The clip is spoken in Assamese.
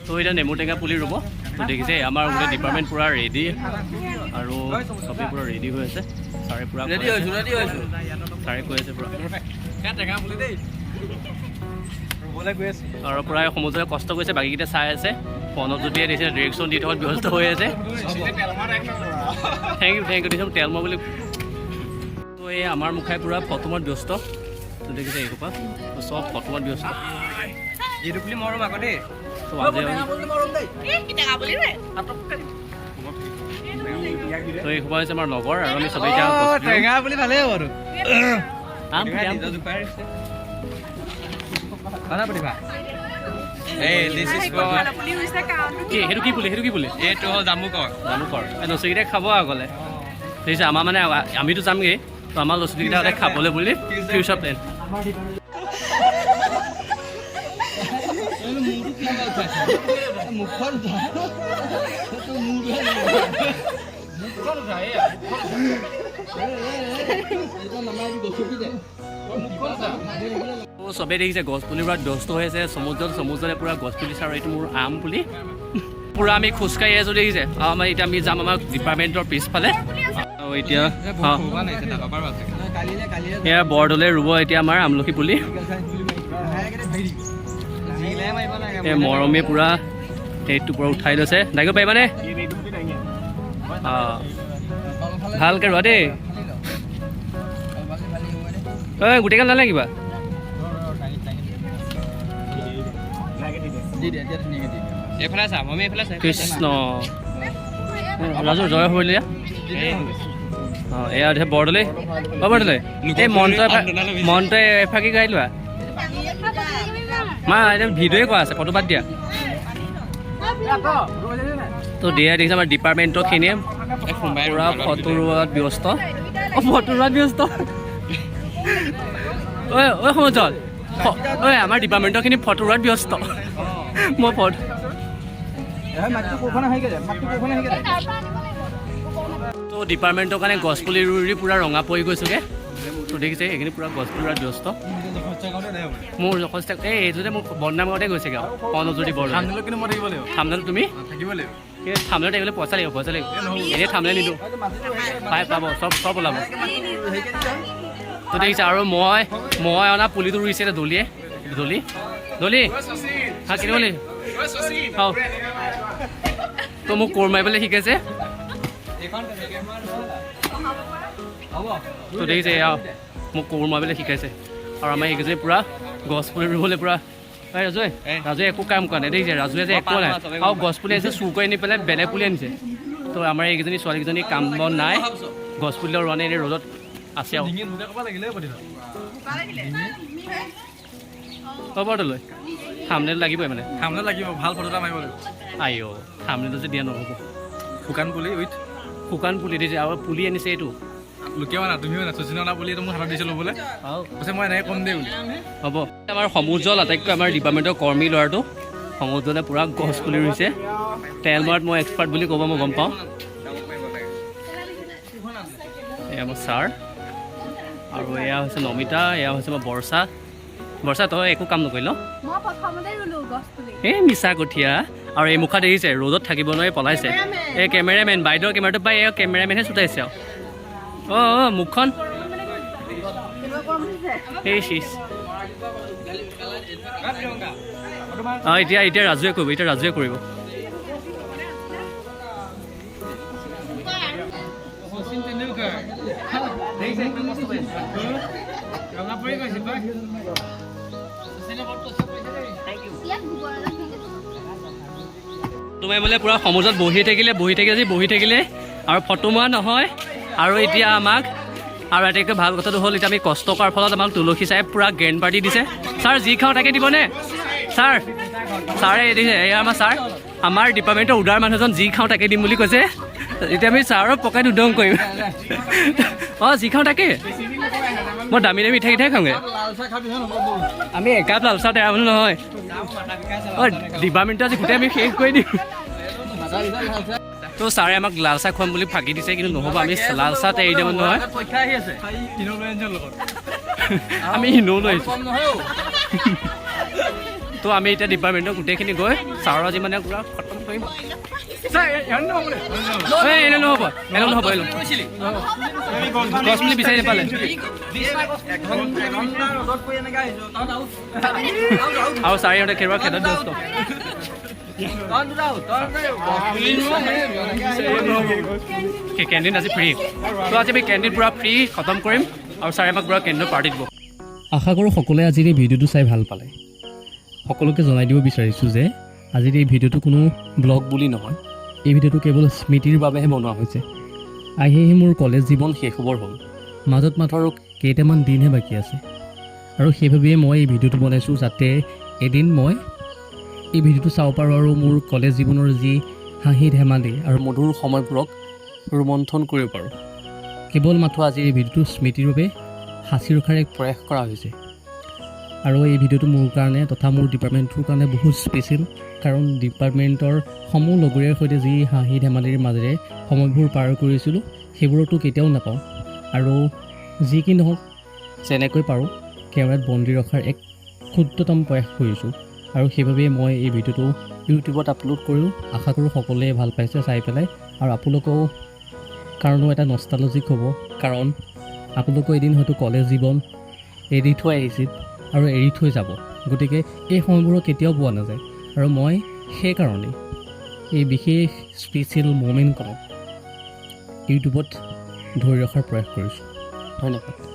তো এতিয়া নেমু টেঙা পুলি ৰুব। তো দেখিছে আমাৰ গোটেই ডিপাৰ্টমেণ্ট পূৰা ৰেডি আৰু চবেই পূৰা ৰেডি হৈ আছে। ছাৰে পূৰা ৰেডি হৈছোঁ ছাৰে কৈ আছে পূৰা টেঙা পুলি দেই ৰুবলৈ গৈ আছে আৰু পূৰা সমুদ্ৰই কষ্ট কৰিছে, বাকীকেইটা চাই আছে। প্ৰণৱজ্যোতিয়ে দিছে ডিৰেকশ্যন দি থকাত ব্যস্ত হৈ আছে। থেংক ইউ দিছোঁ তেল মই বুলি। তো এই আমাৰ মুখাই পূৰা ফটোমত ব্যস্ত। তো দেখিছে এইসোপা চব ফটোমত ব্যস্ত। এইটো পুলি মৰম আকৌ দেই। তো এইসোপা হৈছে আমাৰ লগৰ আৰু আমি চবেই টেঙা বুলি ভালেই হ'ব আৰু সেইটো কি পুলি এইটো হ'ল জামুকৰ লছীকেইটাই খাব আগলৈ দেখিছে। আমাৰ মানে আমিতো যামগৈ, তো আমাৰ লছীকেইটা খাবলৈ বুলি ফিউচাৰ প্লেন। চবেই দেখিছে গছ পুলিৰ পৰা ব্যস্ত হৈ আছে। সমুদ্ৰতে পূৰা গছ পুলি আৰু এইটো মোৰ আম পুলি পূৰা আমি খোজকাঢ়ি আছোঁ দেখিছে। আমাৰ এতিয়া আমি যাম আমাৰ ডিপাৰ্টমেণ্টৰ পিছফালে। এতিয়া এয়া বৰদলৈ ৰুব এতিয়া আমাৰ আমলখি পুলি। এই মৰমে পূৰা সেইটো পূৰা উঠাই লৈছে। দাঙিব পাৰিবানে? ভালকৈ ৰোৱা দেই। গোটেইগাল নালাগিবা কৃষ্ণ ৰাজু জয় হলিয়া। এয়া বৰদলৈ এই মনটোৱে এফাকি গাই লোৱা মা। এতিয়া ভিডিঅ'ই কৰা আছে, ফটো বাদ দিয়া। তো দিয়া দেখিছে আমাৰ ডিপাৰ্টমেণ্টৰখিনিয়ে পূৰা ফটো ৰোৱাত ব্যস্ত। ঐ সমজল আমাৰ ডিপাৰ্টমেণ্টৰখিনি ফটো ৰোৱাত ব্যস্ত। মই ফটো তো ডিপাৰ্টমেণ্টৰ কাৰণে গছপুলি ৰুই পূৰা ৰঙা পৰি গৈছোগৈ। তো দেখিছে এইখিনি পূৰা গছপুলি ৰোৱাত ব্যস্ত। মোৰ এই এইটোতে মোক বদনাম আগতে গৈছেগৈ আৰু প্ৰণৱজ্যোতি বৰদলৈ। থামনেল তুমি থামনেল থাকিবলৈ পইচা লাগিব এনেই থামনেল নিদিওঁ পাব চব ওলাব। তো দেখিছে আৰু মই অনা পুলিটো ৰুইছে দলিয়ে দলি হা কিনিব লাগিব। তো মোক কোৰ মাৰিবলৈ শিকাইছে। তো দেখিছে এয়া মোক কোৰ মাৰিবলৈ শিকাইছে। আৰু আমাৰ এইকেইজনী পূৰা গছ পুলি ৰুবলৈ পূৰা ৰাজুৱে একো কাম কৰা নাই দেখিছে। ৰাজুৱে যে একো নাই আৰু গছ পুলি আছে চুৰ কৰি নি পেলাই বেলেগ পুলি আনিছে। তো আমাৰ এইকেইজনী ছোৱালীকেইজনী কাম বন নাই, গছ পুলি ৰোৱা নাই, এনেই ৰ'দত আছে আৰু বৰদলৈ থামনেল লাগিবই মানে থামনেল লাগিব ভাল ফটো এটা মাৰিব লাগিব। আইঅ থামনেলটো যে দিয়া নহ'ব। শুকান পুলি দিছে আৰু পুলি আনিছে এইটো লোকেও না তুমিও না শচীন অনা পুলিটো মোক হাতত দিছে ল'বলৈ। কৈছে মই এনেকৈ কম দেই বুলি। হ'ব আমাৰ সমুজ্জ্বল আটাইতকৈ আমাৰ ডিপাৰ্টমেণ্টৰ কৰ্মী ল'ৰাটো সমুজ্জ্বলে পূৰা গছ পুলি ৰুইছে। তেল মৰাত মই এক্সপাৰ্ট বুলি ক'ব মই গম পাওঁ। এয়া মোৰ ছাৰ আৰু এয়া হৈছে নমিতা, এয়া হৈছে মই বৰ্ষা। তই একো কাম নকৰিল এই মিছা কঠীয়া। আৰু এই মুখা দেখিছে ৰ'দত থাকিব নোৱাৰি পলাইছে। এই কেমেৰামেন বাইদেউৰ কেমেৰাটো পাই এই কেমেৰামেনহে চুটাইছে আৰু মুখখন এই চিজ। এতিয়া ৰাজুৱে কৰিব। তুমি বোলে পূৰা সমুদ্ৰত বহি থাকিলে আৰু ফটো মৰা নহয়। আৰু এতিয়া আমাক আৰু আটাইতকৈ ভাল কথাটো হ'ল এতিয়া আমি কষ্ট কৰাৰ ফলত আমাক তুলসী চাই পূৰা গ্ৰেণ্ড পাৰ্টি দিছে। ছাৰ যি খাওঁ তাকে দিবনে? ছাৰে দিছে এয়া আমাৰ ছাৰ, আমাৰ ডিপাৰ্টমেণ্টৰ উদাৰ মানুহজন যি খাওঁ তাকে দিম বুলি কৈছে। এতিয়া আমি ছাৰক পকাই উদং কৰিম। যি খাওঁ তাকে মই দামী মিঠাই খাওঁগৈ। আমি একাপ লাল চাহ তেৰা মানুহ নহয়। ডিপাৰ্টমেণ্টটো আজি গোটেই আমি শেষ কৰি দিম। তো ছাৰে আমাক লাল চাহ খুৱাম বুলি ফাঁকি দিছে, কিন্তু নহ'ব আমি লাল চাহ এৰি দিব নহয়। আমি ইনো লৈ আহিছোঁ। তো আমি এতিয়া ডিপাৰ্টমেণ্টৰ গোটেইখিনি গৈ ছাৰৰ আজি মানে পুৰা খতম কৰিম এনে নহ'ব গছ পুলি বিচাৰি নাপালে আৰু চাৰিহঁতে খেৰুৱা খেলত ব্যস্ত কেণ্টিন আজি ফ্ৰী তো আজি আমি কেণ্টিন পূৰা ফ্ৰী খতম কৰিম আৰু ছাৰে আমাক পূৰা কেণ্টিনৰ পাৰ্টি দিব আশা কৰোঁ সকলোৱে আজিৰ এই ভিডিঅ'টো চাই ভাল পালে সকলোকে জনাই দিব বিচাৰিছোঁ যে আজিৰ এই ভিডিঅ'টো কোনো ব্লগ বুলি নহয় এই ভিডিঅ'টো কেৱল স্মৃতিৰ বাবেহে বনোৱা হৈছে আহি মোৰ কলেজ জীৱন শেষ হ'বৰ হ'ল মাজত মাত্ৰ আৰু কেইটামান দিনহে বাকী আছে আৰু সেইবাবেই মই এই ভিডিঅ'টো বনাইছোঁ যাতে এদিন মই এই ভিডিঅ'টো চাব পাৰোঁ আৰু মোৰ কলেজ জীৱনৰ যি হাঁহি ধেমালি আৰু মধুৰ সময়বোৰক ৰোমন্থন কৰিব পাৰোঁ কেৱল মাত্ৰ আজিৰ এই ভিডিঅ'টো স্মৃতিৰ বাবে সাঁচি ৰখাৰ এক প্ৰয়াস কৰা হৈছে আৰু এই ভিডিঅ'টো মোৰ কাৰণে তথা মোৰ ডিপাৰ্টমেণ্টটোৰ কাৰণে বহুত স্পেচিয়েল কাৰণ ডিপাৰ্টমেণ্টৰ সমূহ লগৰীয়াৰ সৈতে যি হাঁহি ধেমালিৰ মাজেৰে সময়বোৰ পাৰ কৰিছিলোঁ সেইবোৰতো কেতিয়াও নাপাওঁ আৰু যি কি নহওক যেনেকৈ পাৰোঁ কেমেৰাত বন্দী ৰখাৰ এক ক্ষুদ্ৰতম প্ৰয়াস কৰিছোঁ আৰু সেইবাবে মই এই ভিডিঅ'টো ইউটিউবত আপলোড কৰিও আশা কৰোঁ সকলোৱে ভাল পাইছে চাই পেলাই আৰু আপোনালোকেও কাৰণেও এটা নষ্টালজিক হ'ব কাৰণ আপোনালোকেও এদিন হয়তো কলেজ জীৱন এৰি থৈ আহিছিল আৰু এৰি থৈ যাব গতিকে এই সময়বোৰো কেতিয়াও পোৱা নাযায় আৰু মই সেইকাৰণেই এই বিশেষ স্পেচিয়েল মমেণ্টখনক ইউটিউবত ধৰি ৰখাৰ প্ৰয়াস কৰিছোঁ ধন্যবাদ